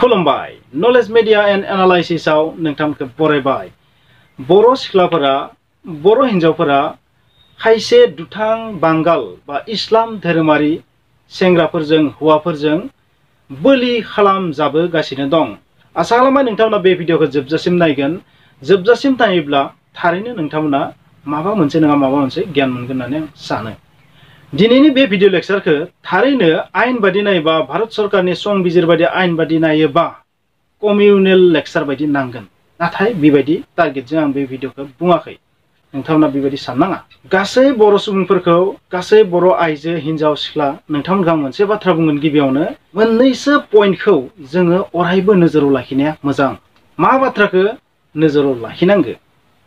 खुलुमबाय knowledge media and analysis आव नोंथांखौ बरायबाय। बर' सिख्लाफोरा बर' हिन्जावफोरा खायसे दुथां बांगाल बा इस्लाम धोरोमारि सेंग्राफोरजों हौवाफोरजों बोलि खालामजाबोगासिनो दं। आसा खालामो नोंथांमोना बे भिडिअखौ जोबजासिम नायगोन। जोबजासिम नायोब्ला थारैनो नोंथांमोना माबा मोनसे नङा माबा मोनसे गियान मोनगोन होननानै आं सानो। दिनैनि बे भिडिअ लेक्चारखौ थारैनो आयेन बादि नायोबा भारत सरकारनि संबिजिर बादि आयेन बादि नायोबा कमिउनेल लेक्चार बायदि नांगोन। नाथाय बेबायदि टारगेटजों आं बे भिडिअखौ बुङाखै। नोंथांमोना बेबायदि साननाङा। गासै बर' सुबुंफोरखौ गासै बर' आइजो हिन्जाव सिख्ला नोंथांमोनखौ आं मोनसे बाथ्रा बुंगोन। गिबियावनो मोननैसो पइन्टखौ जोङो अरायबो नोजोराव लाखिनाया मोजां। मा बाथ्राखौ नोजोराव लाखिनांगौ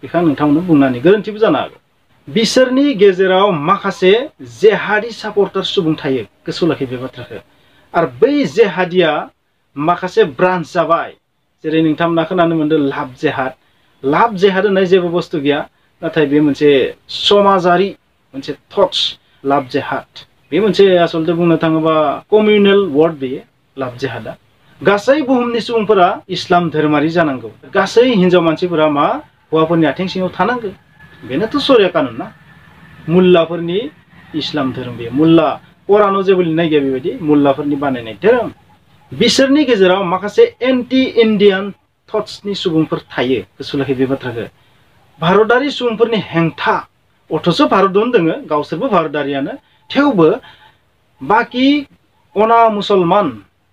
बेखौ नोंथांमोननो बुंनानै गोरोन्थिबो जानो हागौ। बिसोरनि गेजेराव माखासे जेहादी सापर्टार सुबुं थायो। गोसोआव लाखि बे बाथ्राखौ। आरो बै जेहादिया माखासे ब्रान्च जाबाय। जेरै नोंथांमोना खोनानो मोनदों लाभ जेहाद। लाभ जेहाद होननाय जेबो बुस्थु गैया, नाथाय बे मोनसे समाजारि मोनसे थट्स। लाभ जेहाद बे मोनसे आसलते बुंनो थाङोबा कमिउनेल वार्ड। बेयो लाभ जेहादा गासै बुहुमनि सुबुंफोरा इस्लाम धोरोमारि जानांगौ। गासै हिन्जाव मानसिफोरा मा हौवाफोरनि आथिं सिङाव थानांगौ। बेनोथ' सरिया कानुन ना। मुल्लाफोरनि इस्लाम धोरोम। बे मुल्ला कुरानाव जेबो लिरनाय गैया बेबायदि मुल्लाफोरनि बानायनाय धोरोम। बिसोरनि गेजेराव माखासे एन्टि इन्डियान थट्सनि सुबुंफोर थायो। गोसोआव लाखि बे बाथ्राखौ। भारतारि सुबुंफोरनि हेंथा। अथ'स' भारतआवनो दोङो, गावसोरबो भारतारियानो, थेवबो बाखि अना मुसलमान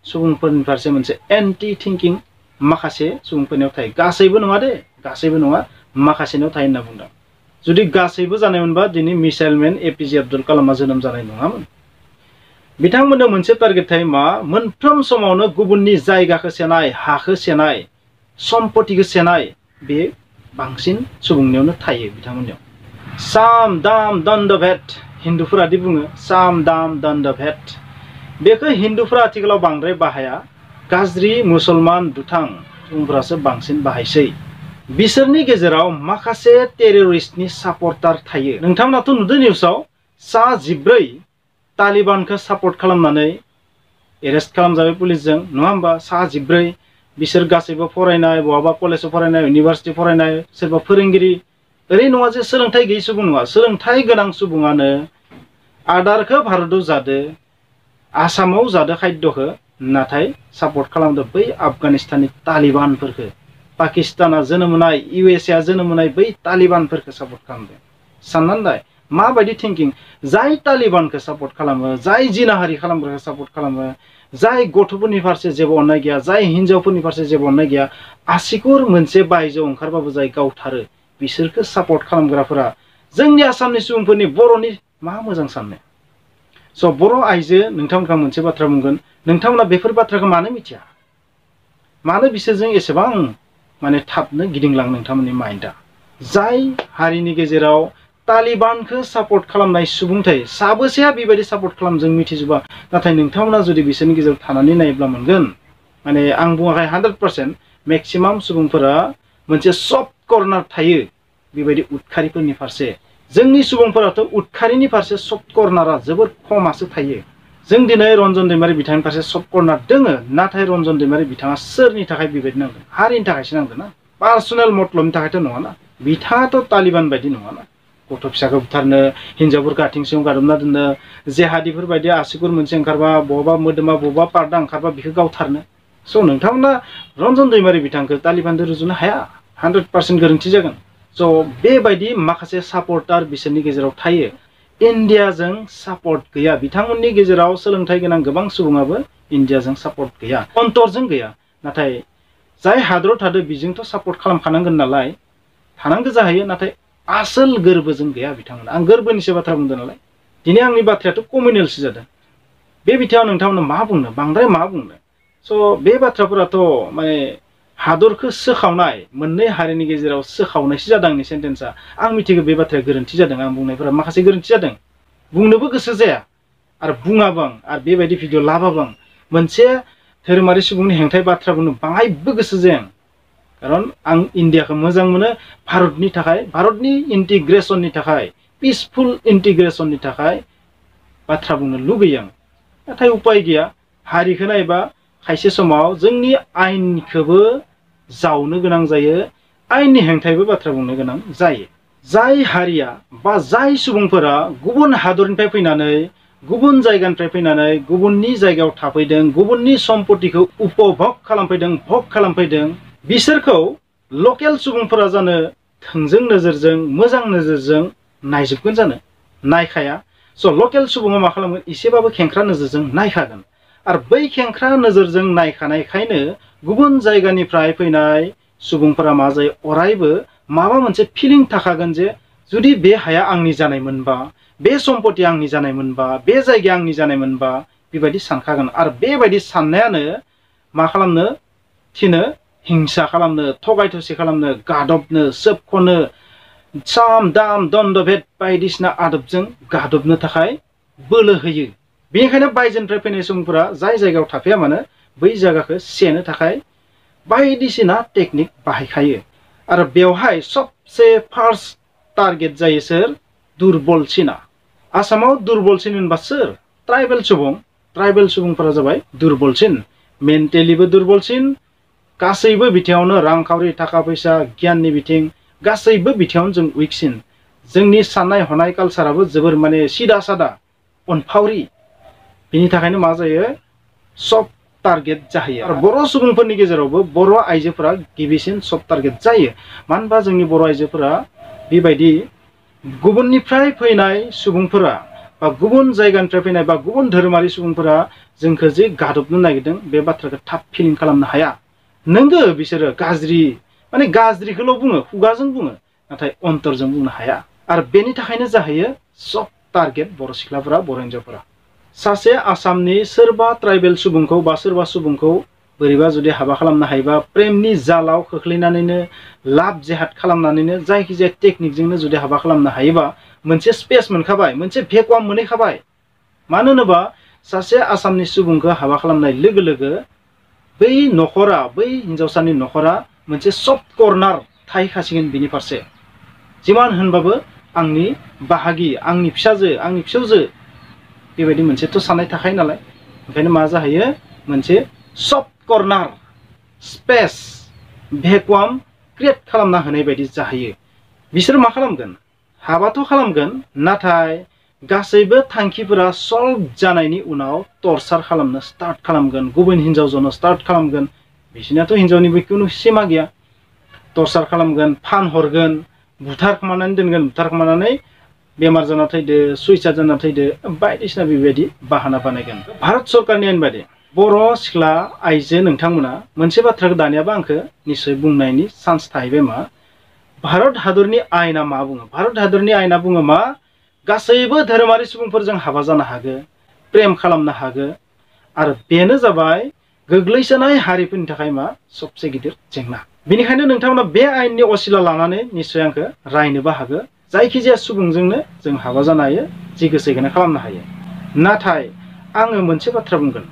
सुबुंफोरनि फारसे मोनसे एन्टि थिंकिं माखासे सुबुंफोरनियाव थायो। गासैबो नङा दे, गासैबो नङा, माखासेनियाव थायो होनना बुंदों। जुदि गासैबो जानायमोनबा दिनै मिसाइल मेन एपिजे आब्दुल कालामा जोनोम जानाय नङामोन। बिथांमोननो मोनसे टारगेट थायो। मा मोनफ्रोम समावनो गुबुननि जायगाखौ सेनाय, हाखौ सेनाय, सम्पतिखौ सेनाय, बे बांसिन सुबुंनियावनो थायो बिथांमोननियाव। साम दाम दण्ड भेट हिन्दुफोरादि बुङो साम दाम दण्ड भेट। बेखौ हिन्दुफोरा आथिखालाव बांद्राय बाहाया। गाज्रि मुसलमान दुथां सुबुंफोरासो बांसिन बाहायसै। बिसोरनि गेजेराव माखासे टेररिस्टनि सापर्टार थायो। नोंथांमोनाथ' नुदों निउसाव सा 14 तालिबानखौ सापर्ट खालामनानै एरेस्ट खालामजाबाय पुलिसजों, नङा होमबा? सा 14 बिसोर गासैबो फरायनाय, बहाबा कलेजाव फरायनाय, इउनिभार्सिटि फरायनाय, सोरबा फोरोंगिरि। ओरै नङा जे सोलोंथाइ गैयै सुबुं नङा, सोलोंथाइ गोनां सुबुङानो आदारखौ भारतआव जादो, आसामाव जादो खाद्यखौ, नाथाय सापर्ट खालामदो बै आफगानिस्ताननि तालिबानफोरखौ। पाकिस्ताना जोनोम होनाय, USA जोनोम होनाय बै तालिबानफोरखौ सापर्ट खालामदो। साननानै नाय माबायदि थिंकिं। जाय तालिबानखौ सापर्ट खालामो, जाय जिनाहारि खालामग्राखौ सापर्ट खालामो, जाय गथ'फोरनि फारसे जेबो अननाय गैया, जाय हिन्जावफोरनि फारसे जेबो अननाय गैया, आसिकुर मोनसे बायजोआव ओंखारबाबो जाय गावथारो, बिसोरखौ सापर्ट खालामग्राफोरा जोंनि आसामनि सुबुंफोरनि बर'नि मा मोजां साननो। स' बर' आइजो नोंथांमोनखौ मोनसे बाथ्रा बुंगोन। नोंथांमोना बेफोर बाथ्राखौ मानो मिथिया? मानो बिसोरजों एसेबां माने थाबनो गिदिंलाङो नोंथांमोननि माइन्डआ? जाय हारिनि गेजेराव तालिबानखौ सापर्ट खालामनाय सुबुं थायो, साबोसेया बेबायदि सापर्ट खालाम जों मिथिजोबा। नाथाय नोंथांमोना जुदि बिसोरनि गेजेराव थानानै नायोब्ला मोनगोन। माने आं बुङाखै 100%, मेक्सिमाम सुबुंफोरा मोनसे सफ्ट कर्नार थायो बेबायदि उदखारिफोरनि फारसे। जोंनि सुबुंफोराथ' उदखारिनि फारसे सफ्ट कर्नारा जोबोर खमासो थायो। जों दिनै रन्जन दैमारि बिथांनि फारसे सफ्ट कर्नार दोङो, नाथाय रन्जन दैमारि बिथाङा सोरनि थाखाय बेबायदि नांदों? हारिनि थाखायसो नांदों ना, पार्सनेल मतलबनि थाखायथ' नङाना। बिथाङाथ' तालिबान बायदि नङाना। गथ' फिसाखौ बुथारनो, हिन्जावफोरखौ आथिं सिङाव गादबना दोननो, जेहादिफोर बायदि आसिगुर मोनसे ओंखारबा, बहाबा मोदोमा बहाबा पार्टआ ओंखारबा बेखौ गावथारनो। स' नोंथांमोना रन्जन दैमारि बिथांखौ तालिबानजों रुजुनो हाया। 100% गोरोन्थि जागोन। स' बेबायदि माखासे सापर्टार बिसोरनि गेजेराव थायो। इन्डियाजों सापर्ट गैया। बिथांमोननि गेजेराव सोलोंथाइ गोनां गोबां सुबुङाबो इन्डियाजों सापर्ट गैया, अन्तरजों गैया। नाथाय जाय हादराव थादों बिजोंथ' सापर्ट खालामखानांगोन नालाय, थानांगौ जाहैयो। नाथाय आसोल गोरबोजों गैया बिथांमोना। आं गोरबोनिसो बाथ्रा बुंदों नालाय। दिनै आंनि बाथ्रायाथ' कमिउनेलसो जादों। बे बिथिङाव नोंथांमोना मा बुंनो, बांद्राय मा बुंनो। स' बे बाथ्राफोराथ' माने हादरखौ सोखावनाय, मोननै हारिनि गेजेराव सोखावनायसो जादों आंनि सेन्टेन्सआ। आं मिथिगौ बे बाथ्राया गोरोन्थि जादों, आं बुंनायफोरा माखासे गोरोन्थि जादों। बुंनोबो गोसो जाया आरो बुङाबो आं, आरो बेबायदि भिडिअ लाबाबो आं मोनसे धोरोमारि सुबुंनि हेंथायै बाथ्रा बुंनो बाहायबो गोसो जाया आं। खारन आं इन्डियाखौ मोजां मोनो भारतनि थाखाय, भारतनि इन्टिग्रेसननि थाखाय, पिसफुल इन्टिग्रेसननि थाखाय बाथ्रा बुंनो लुगैयो आं। नाथाय उपाय गैया। हारिखौ नायबा खायसे समाव जोंनि आयेनखौबो जावनो गोनां जायो, आयेननि हेंथायैबो बाथ्रा बुंनो गोनां जायो। जाय हारिया बा जाय सुबुंफोरा गुबुन हादरनिफ्राय फैनानै गुबुन जायगानिफ्राय फैनानै गुबुननि जायगायाव थाफैदों, गुबुननि सम्पतिखौ उपभोग खालामफैदों, भग खालामफैदों, बिसोरखौ लकेल सुबुंफोरा जानो थोंजों नोजोरजों मोजां नोजोरजों नायजोबगोन जानो? नायखाया। स' लकेल सुबुङा मा खालामगोन? एसेबाबो खेंख्रा नोजोरजों नायखागोन। आरो बै खेंख्रा नोजोरजों नायखानायखायनो गुबुन जायगानिफ्राय फैनाय सुबुंफोरा मा जायो? अरायबो माबा मोनसे फिलिं थाखागोन जे जुदि बे हाया आंनि जानायमोनबा, बे सम्पतिया आंनि जानायमोनबा, बे जायगाया आंनि जानायमोनबा, बेबायदि सानखागोन। आरो बेबायदि साननायानो मा खालामनो थिनो? हिंसा खालामनो, थगाय थसि खालामनो, गादबनो, सोबख'नो, साम दाम दन्द भेद बायदिसिना आदबजों गादबनो थाखाय बोलो होयो। बेनिखायनो बायजोनिफ्राय फैनाय सुबुंफोरा जाय जायगायाव थाफैया मानो बै जायगाखौ सेनो थाखाय बायदिसिना टेकनिक बाहायखायो। आरो बेवहाय सबसे फार्स्ट टारगेट जायो सोर? दुरबलसिना। आसामाव दुरबलसिन होनबा सोर? ट्राइबेल सुबुं। ट्राइबेल सुबुंफोरा जाबाय दुरबलसिन, मेन्टेलिबो दुरबलसिन, गासैबो बिथिङावनो रांखावरि, थाखा फैसा, गियाननि बिथिं गासैबो बिथिङावनो जों उइकसिन। जोंनि साननाय हनाय कालसाराबो जोबोर माने सिदा सादा, अनफावरि। बिनि थाखायनो मा जायो? सब टारगेट जाहैयो। आरो बर' सुबुंफोरनि गेजेरावबो बर' आइजोफोरा गिबिसिन सब टारगेट जायो। मानो होनबा जोंनि बर' आइजोफोरा बेबायदि गुबुननिफ्राय फैनाय सुबुंफोरा बा गुबुन जायगानिफ्राय फैनाय बा गुबुन धोरोमारि सुबुंफोरा जोंखौ जे गादबनो नागिरदों बे बाथ्राखौ थाब फिलिं खालामनो हाया। नोंगो बिसोरो गाज्रि, माने गाज्रिखौल' बुङो, खुगाजों बुङो, नाथाय अन्तरजों बुंनो हाया। आरो बेनि थाखायनो जाहैयो सब टारगेट बर' सिख्लाफोरा, बर' हिन्जावफोरा। सासे आसामनि सोरबा ट्राइबेल सुबुंखौ बा सोरबा सुबुंखौ बोरैबा जुदि हाबा खालामनो हायोबा, प्रेमनि जालाव खोख्लैनानैनो, लाभ जेहाद खालामनानैनो, जायखिजाया टेकनिकजोंनो जुदि हाबा खालामनो हायोबा मोनसे स्पेस मोनखाबाय, मोनसे भेकुवाम मोनहैखाबाय। मानो होनोबा सासे आसामनि सुबुंखौ हाबा खालामनाय लोगो लोगो बै न'खरा, बै हिन्जावसानि न'खरा मोनसे सफ्ट कर्नार थाहैखासिगोन बिनि फारसे। जिमान होनबाबो आंनि बाहागि, आंनि फिसाजो, आंनि फिसौजो, बेबायदि मोनसेथ' साननाय थाखायो नालाय। ओंखायनो मा जाहैयो? मोनसे सफ्ट कर्नार, स्पेस, भेकुवाम क्रिएट खालामना होनाय बायदि जाहैयो। बिसोर मा खालामगोन? हाबाथ' खालामगोन, नाथाय गासैबो थांखिफोरा सल्भ जानायनि उनाव टर्चार खालामनो स्टार्ट खालामगोन, गुबुन हिन्जावजोंनो स्टार्ट खालामगोन। बिसोरनाथ' हिन्जावनिबो खुनु सिमा गैया। टर्चार खालामगोन, फानहरगोन, बुथारखोमानानै दोनगोन, बुथारखोमानानै बेमार जाना थैदो, सुइसाइड जाना थैदो, बायदिसिना बेबायदि बाहाना बानायगोन। भारत सरकारनि आयेन बायदि बर' सिख्ला आइजो नोंथांमोना मोनसे बाथ्राखौ दानियाबा आंखौ निस्सय बुंनायनि चान्स थाहैबाय। मा भारत हादरनि आयेना मा बुङो? भारत हादरनि आयेना बुङो मा? गासैबो धोरोमारि सुबुंफोरजों हाबा जानो हागो, प्रेम खालामनो हागो। आरो बेनो जाबाय गोग्लैसोनाय हारिफोरनि थाखाय मा? सबसे गिदिर जेंना। बेनिखायनो नोंथांमोना बे आयेननि असिला लानानै निस्सय आंखौ रायनोबो हागो। जायखिजाया सुबुंजोंनो जों हाबा जानो हायो, जि गोसो बेखौनो खालामनो हायो। नाथाय आङो मोनसे बाथ्रा बुंगोन।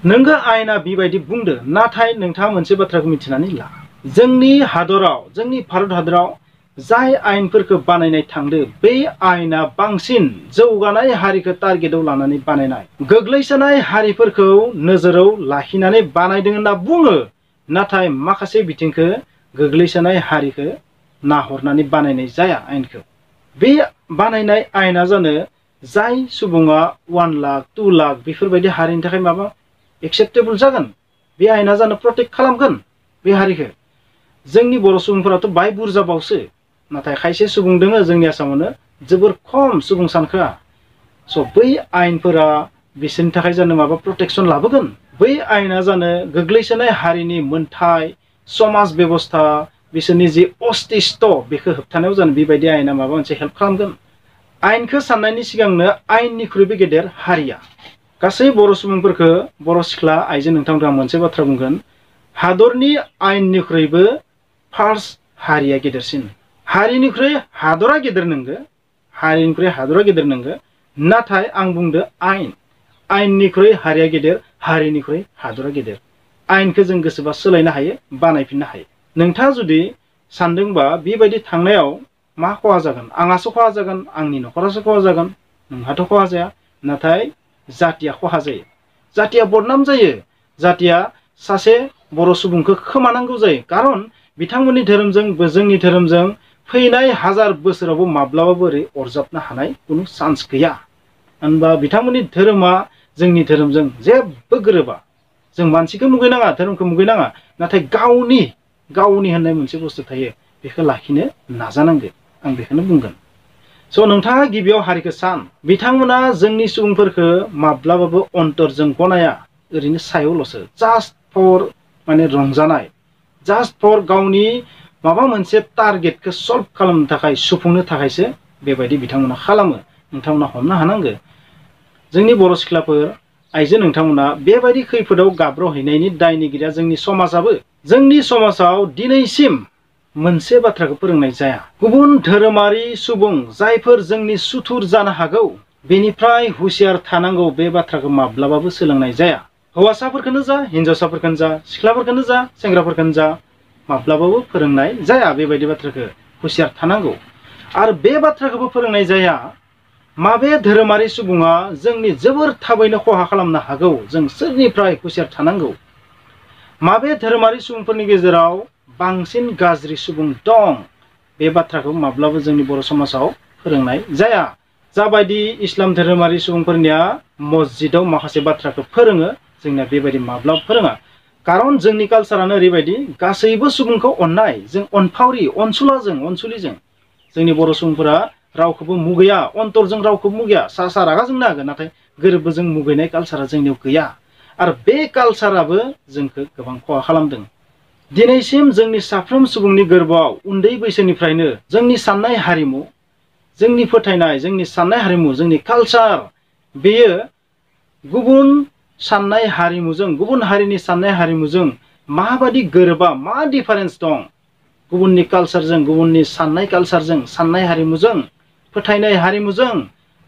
नोंगो आयेना बेबायदि बुंदो, नाथाय नोंथाङा मोनसे बाथ्राखौ मिथिनानै ला। जोंनि हादराव, जोंनि भारत हादराव जाय आयेनफोरखौ बानायनाय थांदो, बे आयेना बांसिन जौगानाय हारिखौ टारगेटआव लानानै बानायनाय, गोग्लैसोनाय हारिफोरखौ नोजोराव लाखिनानै बानायदों होनना बुङो। नाथाय माखासे बिथिंखौ गोग्लैसोनाय हारिखौ नाहरनानै बानायनाय जाया आयेनखौ। बे बानायनाय आयेना जानो जाय सुबुङा 1 लाख 2 लाख बेफोरबायदि हारिनि थाखाय माबा एक्सेप्टेबल जागोन। बे आयेना जानो प्रटेक्ट खालामगोन बे हारिखौ। जोंनि बर' सुबुंफोराथ' बाय बुरजाबावसो, नाथाय खायसे सुबुं दोङो जोंनि आसामावनो जोबोर खम सुबुं सानखोआ। स' बै आयेनफोरा बिसोरनि थाखाय जानो माबा प्रटेक्सन लाबोगोन। बै आयेना जानो गोग्लैसोनाय हारिनि मोनथाय, समाज बेबस्था, बिसोरनि जि अस्तित्व बेखौ होबथानायाव जानो बेबायदि आयेना माबा मोनसे हेल्प खालामगोन। आयेनखौ साननायनि सिगांनो आयेननिख्रुइबो गेदेर हारिया। गासै बर' सुबुंफोरखौ, बर' सिख्ला आइजो नोंथांमोनहा मोनसे बाथ्रा बुंगोन। हादरनि आयेननिख्रुइबो फार्स्ट हारिया गेदेरसिन। हारिनिख्रुइ हादरा गेदेर नोंगो, हारिनिख्रुइ हादरा गेदेर नोंगो, नाथाय आं बुंदो आयेन। आयेननिख्रुइ हारिया गेदेर, हारिनिख्रुइ हादरा गेदेर। आयेनखौ जों गोसोबा सोलायनो हायो, बानायफिननो हायो। नोंथाङा जुदि सानदोंबा बेबायदि थांनायाव मा खहा जागोन? आंहासो खहा जागोन, आंनि न'खरासो खहा जागोन। नोंहाथ' खहा जाया, नाथाय जातिया खहा जायो, जातिया बदनाम जायो। जातिया सासे बर' सुबुंखौ खोमानांगौ जायो खारन बिथांमोननि धोरोमजों जोंनि धोरोमजों फैनाय हाजार बोसोरावबो माब्लाबाबो ओरै अरजाबनो हानाय कुनु चान्स गैया होनबा बिथांमोननि धोरोमा जोंनि धोरोमजों जेबो गोरोबा जों मानसिखौ मुगैनाङा धोरोमखौ मुगैनाङा नाथाय गावनि होननाय मोनसे बुस्थु थायो बेखौ लाखिनो नाजानांगोन आं बेखौनो बुंगोन स' नोंथाङा गिबियाव हारिखौ सान बिथांमोना जोंनि सुबुंफोरखौ माब्लाबाबो अन्तरजों गनाया ओरैनो सायावल'सो जास्ट फर माने रंजानाय जास्ट फर गावनि माबा मोनसे टारगेटखौ सल्भ खालामनो थाखाय सुफुंनो थाखायसो बेबायदि बिथांमोना खालामो नोंथांमोना हमनो हानांगौ जोंनि बर' सिख्लाफोर आइजो नोंथांमोना बेबायदि खैफोदाव गाब्र'हैनायनि दायनिगिरिया जोंनि समाजाबो जोंनि समाजाव दिनैसिम मोनसे बाथ्राखौ फोरोंनाय जाया गुबुन धोरोमारि सुबुं जायफोर जोंनि सुथुर जानो हागौ बेनिफ्राय हुसियार थानांगौ बे बाथ्राखौ माब्लाबाबो सोलोंनाय जाया हौवासाफोरखौनो जा हिन्जावसाफोरखौनो जा सिख्लाफोरखौनो जा सेंग्राफोरखौनो जा माब्लाबाबो फोरोंनाय जाया बेबायदि बाथ्राखौ हुसियार थानांगौ आरो बे बाथ्राखौबो फोरोंनाय जाया माबे धोरोमारि सुबुङा जोंनि जोबोर थाबैनो खहा खालामनो हागौ जों सोरनिफ्राय हुसियार थानांगौ माबे धोरोमारि सुबुंफोरनि गेजेराव बांसिन गाज्रि सुबुं दं बे बाथ्राखौ माब्लाबो जोंनि बर' समाजाव फोरोंनाय जाया जाबायदि इस्लाम धोरोमारि सुबुंफोरनिया मस्जिदाव माखासे बाथ्राखौ फोरोङो जोंनिया बेबायदि माब्लाबा फोरोङा खारन जोंनि कालसारानो ओरैबायदि गासैबो सुबुंखौ अननाय जों अनफावरि अनसुलिजों जोंनि बर' सुबुंफोरा रावखौबो मुगैया अन्तरजों रावखौबो मुगैया सा रागा जोंनो हागोन नाथाय गोरबोजों मुगैनाय कालसारा जोंनियाव गैया आरो बे कालसाराबो जोंखौ गोबां खहा खालामदों दिनैसिम जोंनि साफ्रोम सुबुंनि गोरबोआव उन्दै बैसोनिफ्रायनो जोंनि साननाय हारिमु जोंनि फोथायनाय जोंनि साननाय हारिमु जोंनि कालसार बेयो गुबुन साननाय हारिमुजों गुबुन हारिनि साननाय हारिमुजों माबादि गोरोबा मा डिफारेन्स दं गुबुननि कालसारजों गुबुननि साननाय कालसारजों साननाय हारिमुजों फोथायनाय हारिमुजों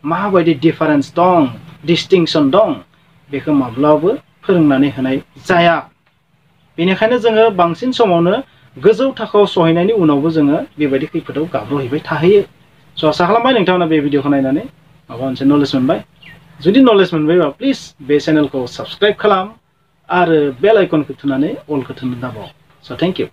माबायदि डिफारेन्स दं डिस्टिंसन दं बेखौ माब्लाबाबो फोरोंनानै होनाय जाया बेनिखायनो जोङो बांसिन समावनो गोजौ थाखोआव सहैनायनि उनावबो जोङो बेबायदि खैफोदाव गाब्र'हैबाय थाहैयो स' आसा खालामबाय नोंथांमोना बे भिडिअखौ नायनानै माबा मोनसे नलेज मोनबाय जुदि नलेज मोनबायबा प्लिज बे चेनेलखौ साबस्क्राइब खालाम आरो बेल आइकनखौ थुनानै अलखौ थुनो दाबाव स' थेंक इउ